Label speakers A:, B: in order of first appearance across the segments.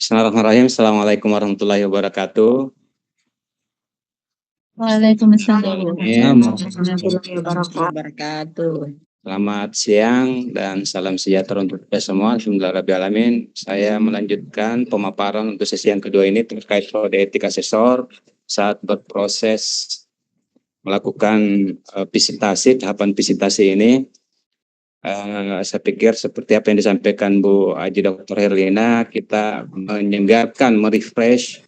A: Bismillahirrahmanirrahim. Assalamualaikum warahmatullahi wabarakatuh.
B: Waalaikumsalam
A: Bismillahirrahmanirrahim.
B: warahmatullahi wabarakatuh.
A: Selamat siang dan salam sejahtera untuk kita semua. Alhamdulillahirabbil alamin. Saya melanjutkan pemaparan untuk sesi yang kedua ini terkait kode etik asesor saat berproses melakukan visitasi, tahapan visitasi ini. Saya pikir seperti apa yang disampaikan Bu Haji Dr. Herlina, kita menyegarkan, merefresh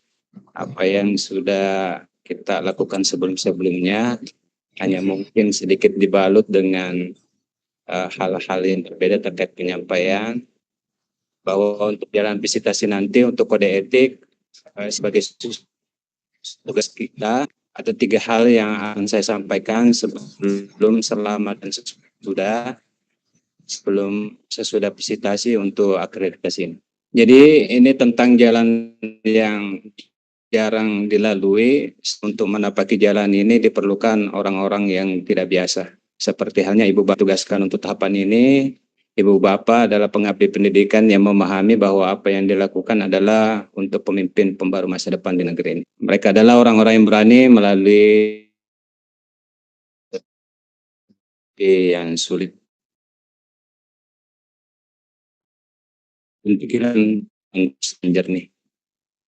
A: apa yang sudah kita lakukan sebelum-sebelumnya, hanya mungkin sedikit dibalut dengan hal-hal yang berbeda terkait penyampaian, bahwa untuk jalan visitasi nanti untuk kode etik sebagai tugas kita ada 3 hal yang akan saya sampaikan sebelum, selama, dan sesudah visitasi untuk akreditasi ini. Jadi ini tentang jalan yang jarang dilalui. Untuk menapaki jalan ini diperlukan orang-orang yang tidak biasa. Seperti halnya Ibu Bapak tugaskan untuk tahapan ini, Ibu Bapak adalah pengabdi pendidikan yang memahami bahwa apa yang dilakukan adalah untuk pemimpin pembaru masa depan di negeri ini. Mereka adalah orang-orang yang berani melalui yang sulit. Pikiran yang jernih.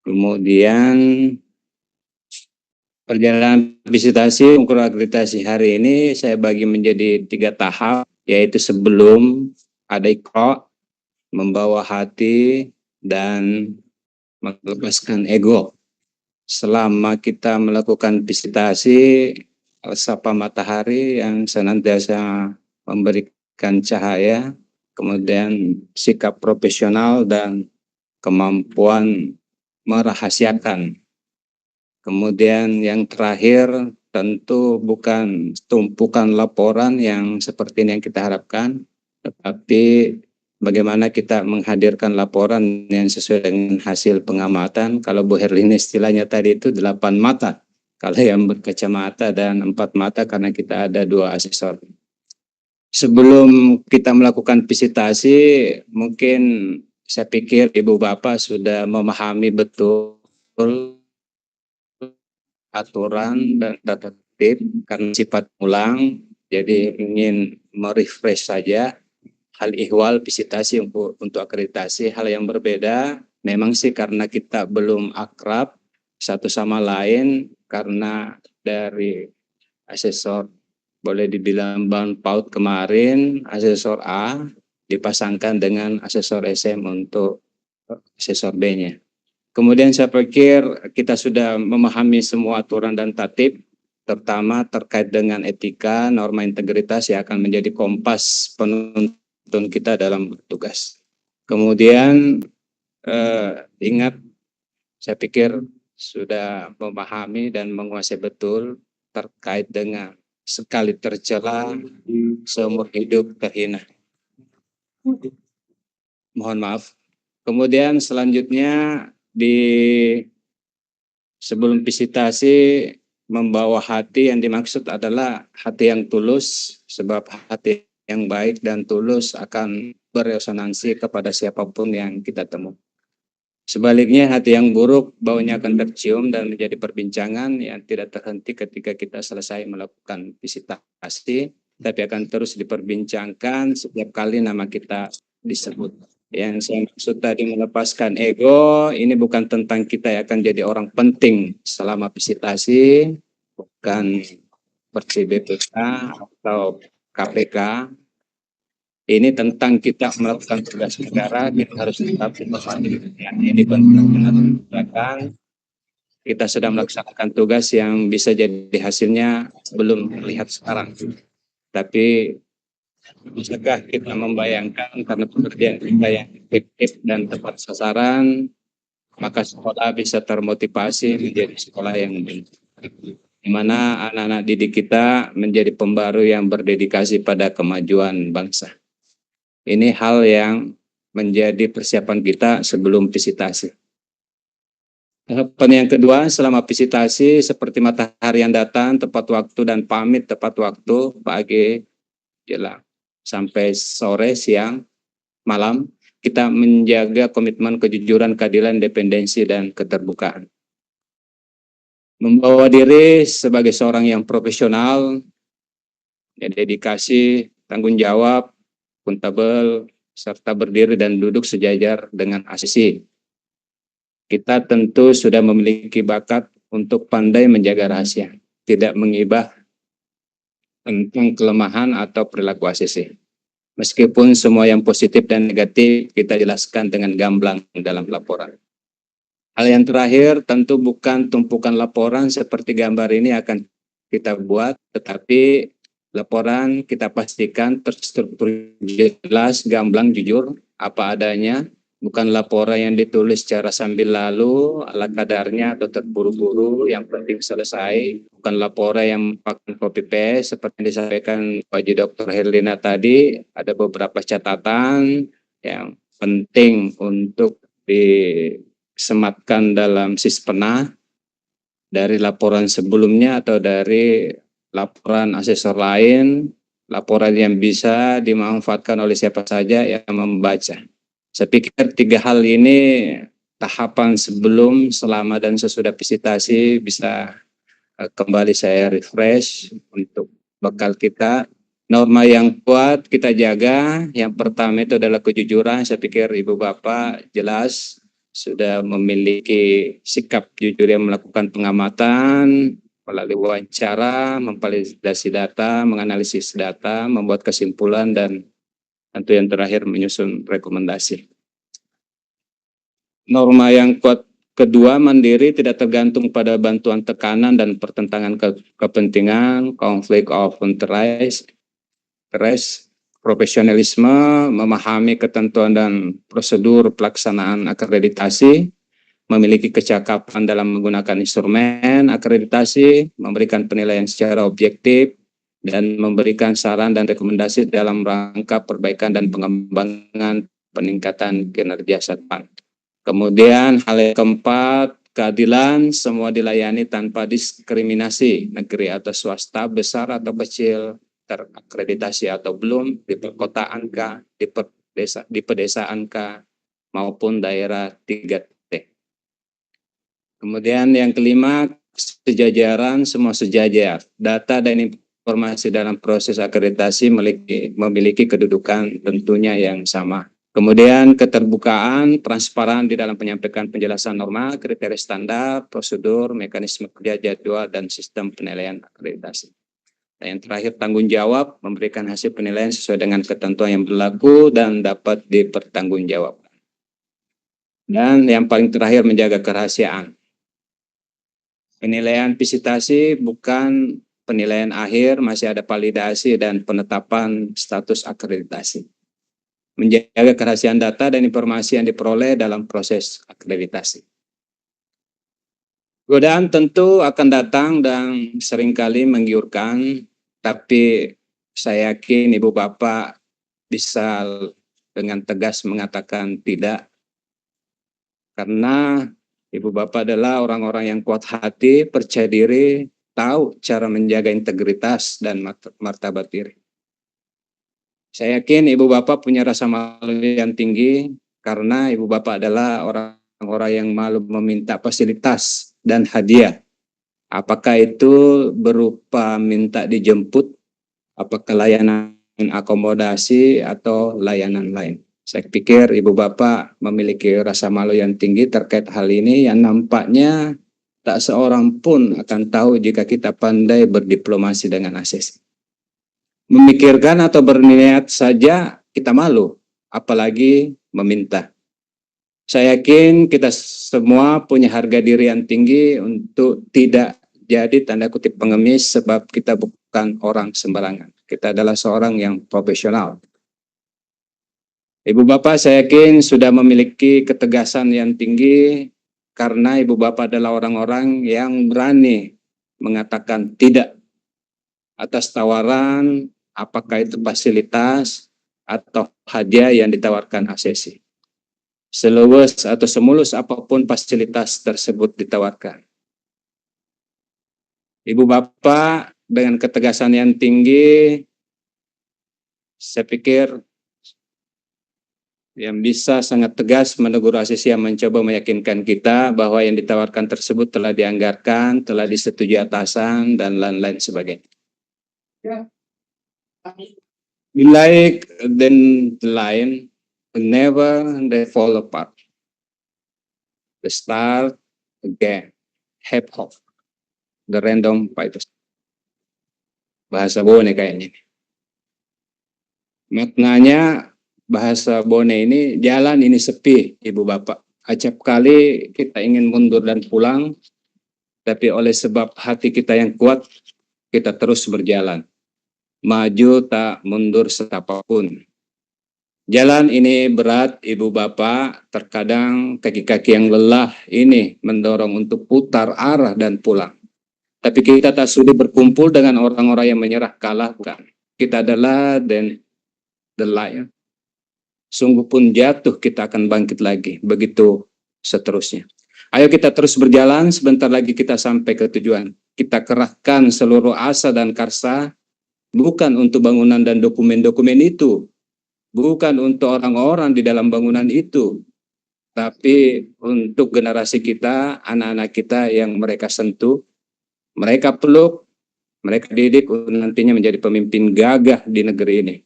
A: Kemudian perjalanan visitasi ukur akreditasi hari ini saya bagi menjadi 3 tahap, yaitu sebelum ada Iqra, membawa hati, dan melepaskan ego. Selama kita melakukan visitasi, sapa matahari yang senantiasa memberikan cahaya, kemudian sikap profesional dan kemampuan merahasiakan. Kemudian yang terakhir tentu bukan tumpukan laporan yang seperti ini yang kita harapkan, tetapi bagaimana kita menghadirkan laporan yang sesuai dengan hasil pengamatan. Kalau Bu Herlina istilahnya tadi itu 8 mata, kalau yang berkacamata, dan 4 mata karena kita ada 2 asesor. Sebelum kita melakukan visitasi, mungkin saya pikir Ibu Bapak sudah memahami betul aturan dan tata tertib karena sifat ulang, jadi ingin merefresh saja. Hal ihwal visitasi untuk akreditasi hal yang berbeda, memang sih karena kita belum akrab satu sama lain, karena dari asesor boleh dibilang bound paut kemarin, asesor A dipasangkan dengan asesor SM untuk asesor B-nya. Kemudian saya pikir kita sudah memahami semua aturan dan tatib, terutama terkait dengan etika, norma integritas yang akan menjadi kompas penuntun kita dalam bertugas. Kemudian ingat, saya pikir sudah memahami dan menguasai betul terkait dengan sekali tercela, seumur hidup terhina. Mohon maaf. Kemudian selanjutnya sebelum visitasi membawa hati, yang dimaksud adalah hati yang tulus, sebab hati yang baik dan tulus akan beresonansi kepada siapapun yang kita temui. Sebaliknya hati yang buruk baunya akan tercium dan menjadi perbincangan yang tidak terhenti ketika kita selesai melakukan visitasi, tapi akan terus diperbincangkan setiap kali nama kita disebut. Yang saya maksud tadi melepaskan ego, ini bukan tentang kita yang akan jadi orang penting selama visitasi, bukan seperti BPK atau KPK. Ini tentang kita melakukan tugas negara, kita harus tetap ini benar-benar kita sedang melaksanakan tugas yang bisa jadi hasilnya belum terlihat sekarang. Tapi bisakah kita membayangkan karena pekerjaan kita yang efektif dan tepat sasaran, maka sekolah bisa termotivasi menjadi sekolah yang baik, di mana anak-anak didik kita menjadi pembaru yang berdedikasi pada kemajuan bangsa. Ini hal yang menjadi persiapan kita sebelum visitasi. Tahapan yang kedua, selama visitasi seperti matahari yang datang tepat waktu dan pamit tepat waktu, pagi, jelang, sampai sore, siang, malam. kita menjaga komitmen kejujuran, keadilan, independensi, dan keterbukaan. Membawa diri sebagai seorang yang profesional, ya, dedikasi, tanggung jawab, akuntabel, serta berdiri dan duduk sejajar dengan ACC. Kita tentu sudah memiliki bakat untuk pandai menjaga rahasia, tidak mengibah tentang kelemahan atau perilaku ACC. Meskipun semua yang positif dan negatif kita jelaskan dengan gamblang dalam laporan. Hal yang terakhir tentu bukan tumpukan laporan seperti gambar ini akan kita buat, tetapi laporan kita pastikan terstruktur jelas, gamblang, jujur, apa adanya, bukan laporan yang ditulis secara sambil lalu, ala kadarnya atau terburu-buru, yang penting selesai, bukan laporan yang pakai copy paste seperti yang disampaikan Pak Dr. Herlina tadi, ada beberapa catatan yang penting untuk disematkan dalam sispena dari laporan sebelumnya atau dari laporan asesor lain, laporan yang bisa dimanfaatkan oleh siapa saja yang membaca. Saya pikir 3 hal ini tahapan sebelum, selama, dan sesudah visitasi bisa kembali saya refresh untuk bekal kita. Norma yang kuat kita jaga. Yang pertama itu adalah kejujuran. Saya pikir Ibu Bapak jelas sudah memiliki sikap jujur yang melakukan pengamatan melalui wawancara, memvalidasi data, menganalisis data, membuat kesimpulan, dan tentu yang terakhir menyusun rekomendasi. Norma yang kuat kedua, mandiri, tidak tergantung pada bantuan tekanan dan pertentangan kepentingan, conflict of interest, profesionalisme, memahami ketentuan dan prosedur pelaksanaan akreditasi, memiliki kecakapan dalam menggunakan instrumen akreditasi, memberikan penilaian secara objektif, dan memberikan saran dan rekomendasi dalam rangka perbaikan dan pengembangan peningkatan kinerja Satpan. Kemudian hal yang keempat, keadilan, semua dilayani tanpa diskriminasi, negeri atau swasta, besar atau kecil, terakreditasi atau belum, di perkotaan kah, di pedesaan kah, maupun daerah 3T. Kemudian yang kelima, sejajaran, semua sejajar. Data dan informasi dalam proses akreditasi memiliki kedudukan tentunya yang sama. Kemudian keterbukaan, transparan di dalam penyampaikan penjelasan norma, kriteria standar, prosedur, mekanisme kerja, jadwal, dan sistem penilaian akreditasi. Dan yang terakhir, tanggung jawab, memberikan hasil penilaian sesuai dengan ketentuan yang berlaku dan dapat dipertanggungjawabkan. Dan yang paling terakhir, menjaga kerahasiaan. Penilaian visitasi bukan penilaian akhir, masih ada validasi dan penetapan status akreditasi. Menjaga kerahasiaan data dan informasi yang diperoleh dalam proses akreditasi. Godaan tentu akan datang dan seringkali menggiurkan, tapi saya yakin Ibu Bapak bisa dengan tegas mengatakan tidak, karena Ibu Bapak adalah orang-orang yang kuat hati, percaya diri, tahu cara menjaga integritas dan martabat diri. Saya yakin Ibu Bapak punya rasa malu yang tinggi karena Ibu Bapak adalah orang-orang yang malu meminta fasilitas dan hadiah. Apakah itu berupa minta dijemput, apakah layanan akomodasi atau layanan lain. Saya pikir Ibu Bapak memiliki rasa malu yang tinggi terkait hal ini yang nampaknya tak seorang pun akan tahu jika kita pandai berdiplomasi dengan ACC. Memikirkan atau berniat saja kita malu, apalagi meminta. Saya yakin kita semua punya harga diri yang tinggi untuk tidak jadi tanda kutip pengemis, sebab kita bukan orang sembarangan. Kita adalah seorang yang profesional. Ibu Bapak saya yakin sudah memiliki ketegasan yang tinggi karena Ibu Bapak adalah orang-orang yang berani mengatakan tidak atas tawaran, apakah itu fasilitas atau hadiah yang ditawarkan ACC. Seluas atau semulus apapun fasilitas tersebut ditawarkan. Ibu Bapak dengan ketegasan yang tinggi, saya pikir yang bisa sangat tegas menegur asisi yang mencoba meyakinkan kita bahwa yang ditawarkan tersebut telah dianggarkan, telah disetujui atasan, dan lain-lain sebagainya. We like then the line, never they fall apart. The start again, have hope. The random fighters. Bahasa Bone kayaknya. Maknanya bahasa Bone ini, jalan ini sepi, Ibu Bapak. Acap kali kita ingin mundur dan pulang, tapi oleh sebab hati kita yang kuat, kita terus berjalan. Maju tak mundur setapapun. Jalan ini berat, Ibu Bapak. Terkadang kaki-kaki yang lelah ini mendorong untuk putar arah dan pulang. Tapi kita tak sudi berkumpul dengan orang-orang yang menyerah kalah, bukan. Kita adalah the lion. Sungguh pun jatuh, kita akan bangkit lagi. Begitu seterusnya. Ayo kita terus berjalan, sebentar lagi kita sampai ke tujuan. Kita kerahkan seluruh asa dan karsa, bukan untuk bangunan dan dokumen-dokumen itu. Bukan untuk orang-orang di dalam bangunan itu. Tapi untuk generasi kita, anak-anak kita yang mereka sentuh, mereka peluk, mereka didik untuk nantinya menjadi pemimpin gagah di negeri ini.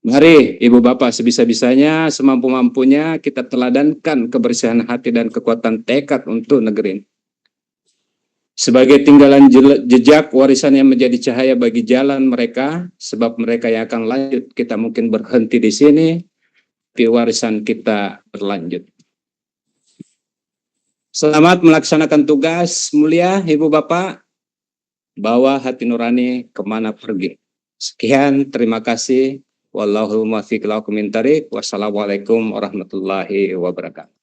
A: Mari Ibu Bapak sebisa-bisanya, semampu-mampunya kita teladankan kebersihan hati dan kekuatan tekad untuk negeri ini. Sebagai tinggalan jejak warisan yang menjadi cahaya bagi jalan mereka, sebab mereka yang akan lanjut, kita mungkin berhenti di sini, tapi warisan kita berlanjut. Selamat melaksanakan tugas mulia Ibu Bapak, bawa hati nurani kemana pergi. Sekian, terima kasih. Wallahul muwaffiq ila aqwamit thoriq. Wassalamualaikum warahmatullahi wabarakatuh.